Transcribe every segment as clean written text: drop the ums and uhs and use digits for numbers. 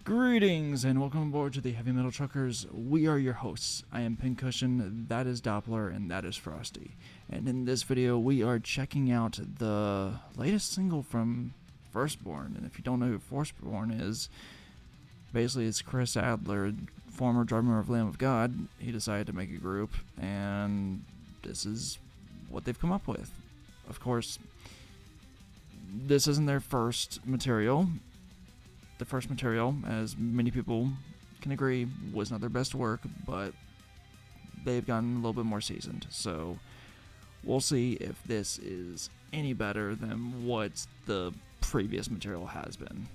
Greetings and welcome aboard to the Heavy Metal Truckers. We are your hosts. I am Pincushion, that is Doppler, and that is Frosty. And in this video, we are checking out the latest single from Firstborne. And if you don't know who Firstborne is, basically it's Chris Adler, former drummer of Lamb of God. He decided to make a group, and this is what they've come up with. Of course, this isn't their first material. The first material, as many people can agree, was not their best work, but they've gotten a little bit more seasoned. So we'll see if this is any better than what the previous material has been.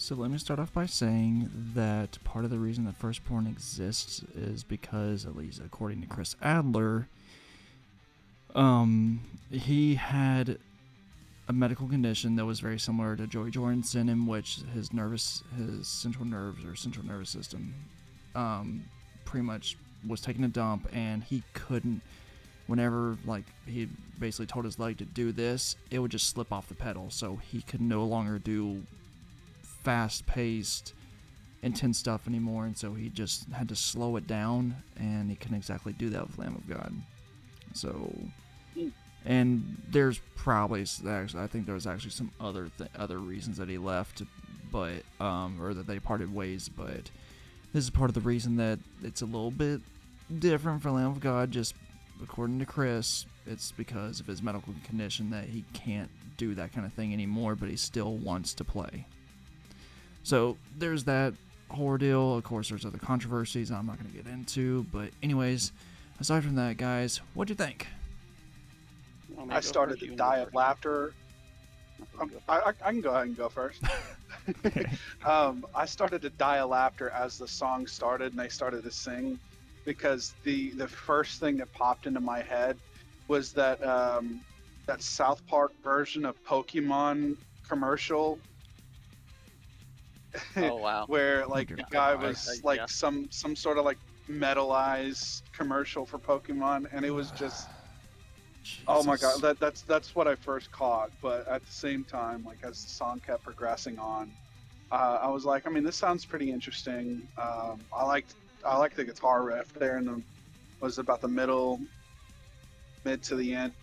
So let me start off by saying that part of the reason that Firstborne exists is because, at least according to Chris Adler, he had a medical condition that was very similar to Joey Jorgensen, in which his central nervous system, pretty much was taking a dump, and he couldn't. Whenever, he basically told his leg to do this, it would just slip off the pedal, so he could no longer do fast-paced, intense stuff anymore, and so he just had to slow it down, and he couldn't exactly do that with Lamb of God. So, And there's probably actually, I think there was actually some other reasons that he left, but or that they parted ways. But this is part of the reason that it's a little bit different for Lamb of God. Just according to Chris, it's because of his medical condition that he can't do that kind of thing anymore, but he still wants to play. So there's that whole deal. Of course, there's other controversies I'm not going to get into, but anyways, aside from that, guys, what'd you think? I started to die of laughter. I can go ahead and go first. I started to die of laughter as the song started and they started to sing, because the first thing that popped into my head was that that South Park version of Pokemon commercial. Oh wow! Where like the guy was like yeah. some sort of like metalized commercial for Pokemon, and it was just oh my god, that's what I first caught. But at the same time, like as the song kept progressing on, I was like, I mean, this sounds pretty interesting. I liked the guitar riff there, and was about the mid to the end.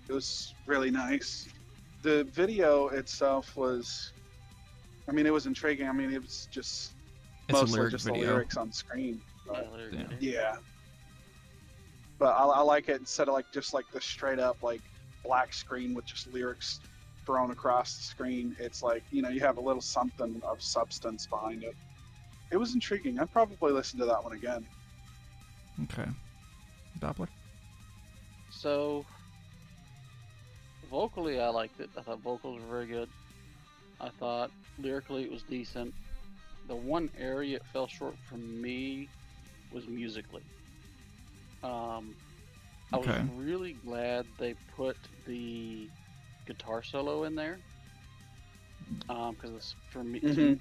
It was really nice. The video itself was, I mean, it was intriguing. I mean, it was just mostly just the lyrics on screen. But, yeah. But I like it instead of like just like the straight up like black screen with just lyrics thrown across the screen. It's like, you know, you have a little something of substance behind it. It was intriguing. I'd probably listen to that one again. Okay. Doppler? So, vocally, I liked it. I thought vocals were very good. I thought lyrically it was decent. The one area it fell short for me was musically. I was really glad they put the guitar solo in there, because for me, the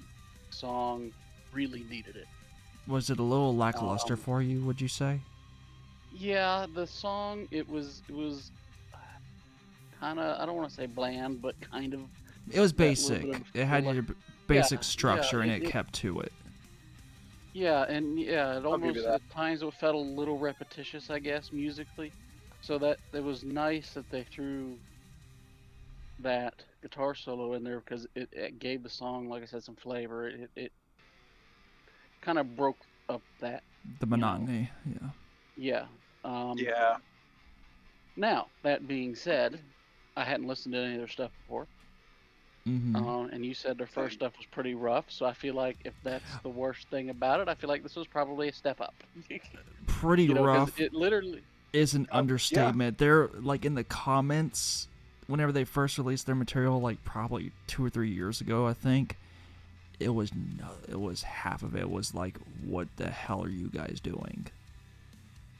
song really needed it. Was it a little lackluster for you, would you say? Yeah, the song, it was kind of, I don't want to say bland, but kind of. It was basic. It had your basic structure, and it kept to it. Yeah, and yeah, it almost at times it felt a little repetitious, I guess, musically. So that it was nice that they threw that guitar solo in there, because it gave the song, like I said, some flavor. It kind of broke up the monotony. Yeah. Yeah. Now, that being said, I hadn't listened to any of their stuff before. And you said their first stuff was pretty rough, so I feel like if that's the worst thing about it, I feel like this was probably a step up. Pretty rough. It literally is an understatement. They're like in the comments whenever they first released their material, like probably 2 or 3 years ago, I think. It was half of it was like, what the hell are you guys doing?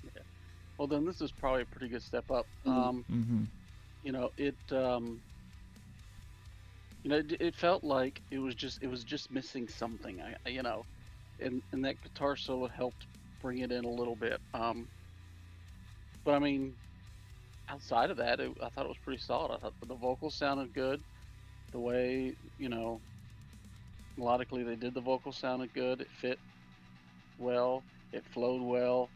Yeah. Well, then this is probably a pretty good step up. You know, it felt like it was just missing something. And that guitar solo helped bring it in a little bit. But I mean, outside of that, I thought it was pretty solid. I thought the vocals sounded good. The way, melodically they did the vocals sounded good. It fit well. It flowed well.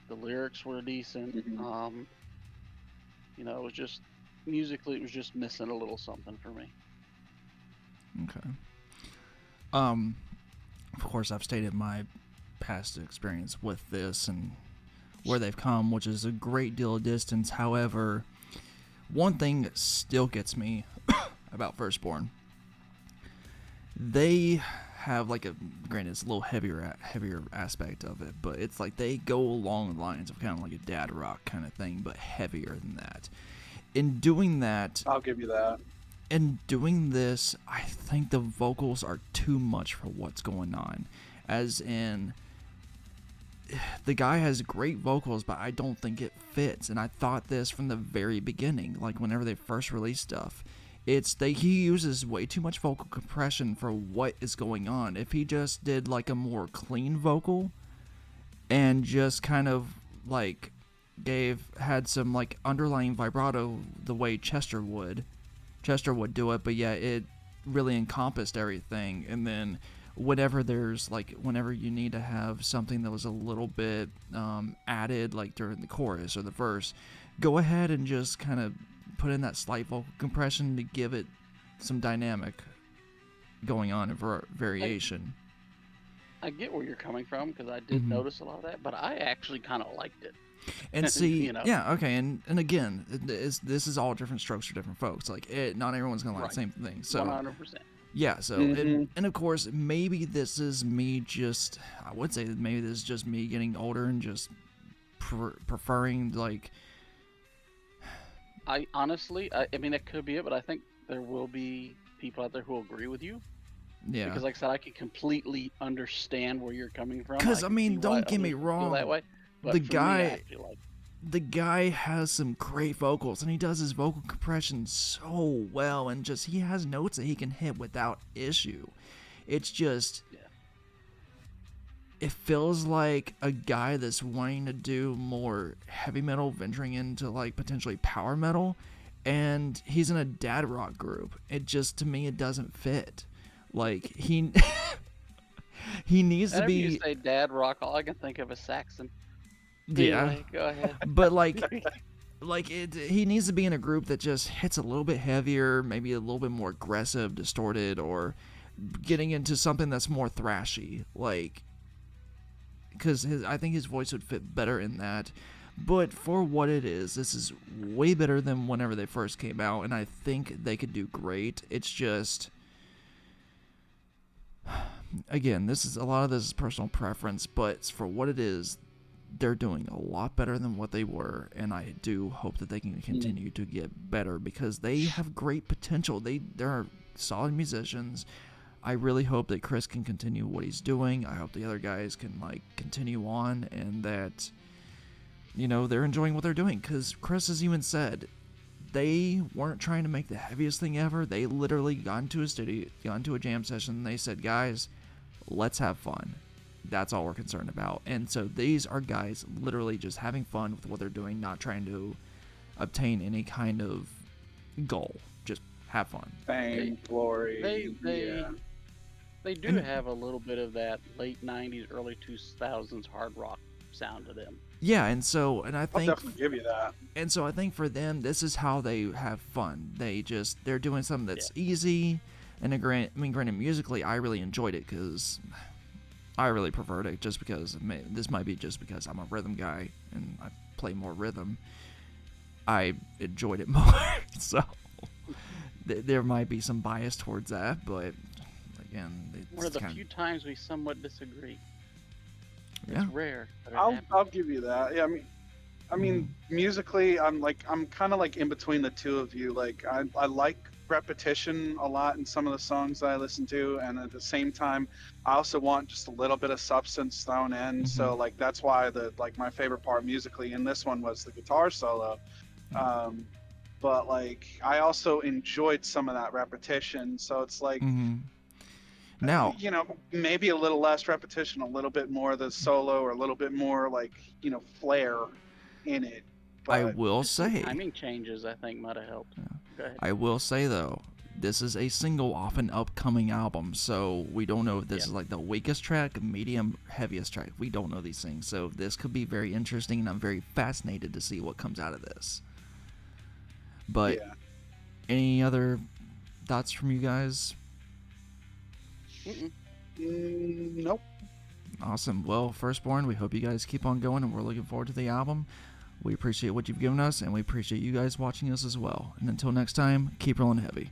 The lyrics were decent. It was just musically, it was just missing a little something for me. Okay. Of course, I've stated my past experience with this and where they've come, which is a great deal of distance. However, one thing still gets me about Firstborne. They have like granted, it's a little heavier aspect of it, but it's like they go along the lines of kind of like a dad rock kind of thing, but heavier than that. In doing that, I'll give you that. In doing this, I think the vocals are too much for what's going on. As in, the guy has great vocals, but I don't think it fits. And I thought this from the very beginning, like whenever they first released stuff. He uses way too much vocal compression for what is going on. If he just did like a more clean vocal and just kind of like had some like underlying vibrato the way Chester would do it, but yeah, it really encompassed everything. And then whenever you need to have something that was a little bit added, like during the chorus or the verse, go ahead and just kind of put in that slight vocal compression to give it some dynamic going on and variation. I get where you're coming from, because I did notice a lot of that, but I actually kind of liked it. And see, you know? yeah, okay, and again, this is all different strokes for different folks. Like, not everyone's gonna like the same thing. So 100%. yeah, so and of course, maybe this is me just. I would say that maybe this is just me getting older and just preferring like. I honestly, I mean, that could be it, but I think there will be people out there who will agree with you. Yeah. Because, like I said, I can completely understand where you're coming from. Because I mean, don't get me wrong. That way, but the guy has some great vocals, and he does his vocal compression so well, and just he has notes that he can hit without issue. It's just. Yeah. It feels like a guy that's wanting to do more heavy metal, venturing into like potentially power metal, and he's in a dad rock group. It just, to me, it doesn't fit. Like he needs to be. You say dad rock, all I can think of is Saxon. Yeah, anyway, go ahead. But like he needs to be in a group that just hits a little bit heavier, maybe a little bit more aggressive, distorted, or getting into something that's more thrashy, like. Because I think his voice would fit better in that. But for what it is, this is way better than whenever they first came out, and I think they could do great. It's just, again, a lot of this is personal preference, but for what it is, they're doing a lot better than what they were, and I do hope that they can continue to get better, because they have great potential. They're solid musicians. I really hope that Chris can continue what he's doing. I hope the other guys can like continue on, and that, you know, they're enjoying what they're doing. Because Chris has even said they weren't trying to make the heaviest thing ever. They literally got into a studio, got into a jam session, and they said, guys, let's have fun. That's all we're concerned about. And so these are guys literally just having fun with what they're doing, not trying to obtain any kind of goal. Just have fun. Fame, glory. They do have a little bit of that late 90s, early 2000s hard rock sound to them. Yeah, and I think I'll definitely give you that. And so I think for them, this is how they have fun. They're doing something that's easy, and granted, musically, I really enjoyed it because I really preferred it. Just because this might be just because I'm a rhythm guy and I play more rhythm. I enjoyed it more, so there might be some bias towards that, but. Again, it's one of the few times we somewhat disagree. Yeah. It's rare. I'll give you that. Yeah, I mean, musically, I'm kind of like in between the two of you. Like, I like repetition a lot in some of the songs that I listen to, and at the same time, I also want just a little bit of substance thrown in. So like that's why my favorite part musically in this one was the guitar solo. But like I also enjoyed some of that repetition. So it's like. Now, you know, maybe a little less repetition, a little bit more of the solo, or a little bit more like, you know, flair in it. But I will say timing changes, I think, might have helped. Yeah. Go ahead. I will say though, this is a single off an upcoming album, so we don't know if this is like the weakest track, medium, heaviest track. We don't know these things, so this could be very interesting, and I'm very fascinated to see what comes out of this. But any other thoughts from you guys? Nope. Awesome. Well, Firstborne, we hope you guys keep on going, and we're looking forward to the album. We appreciate what you've given us, and we appreciate you guys watching us as well. And until next time, keep rolling heavy.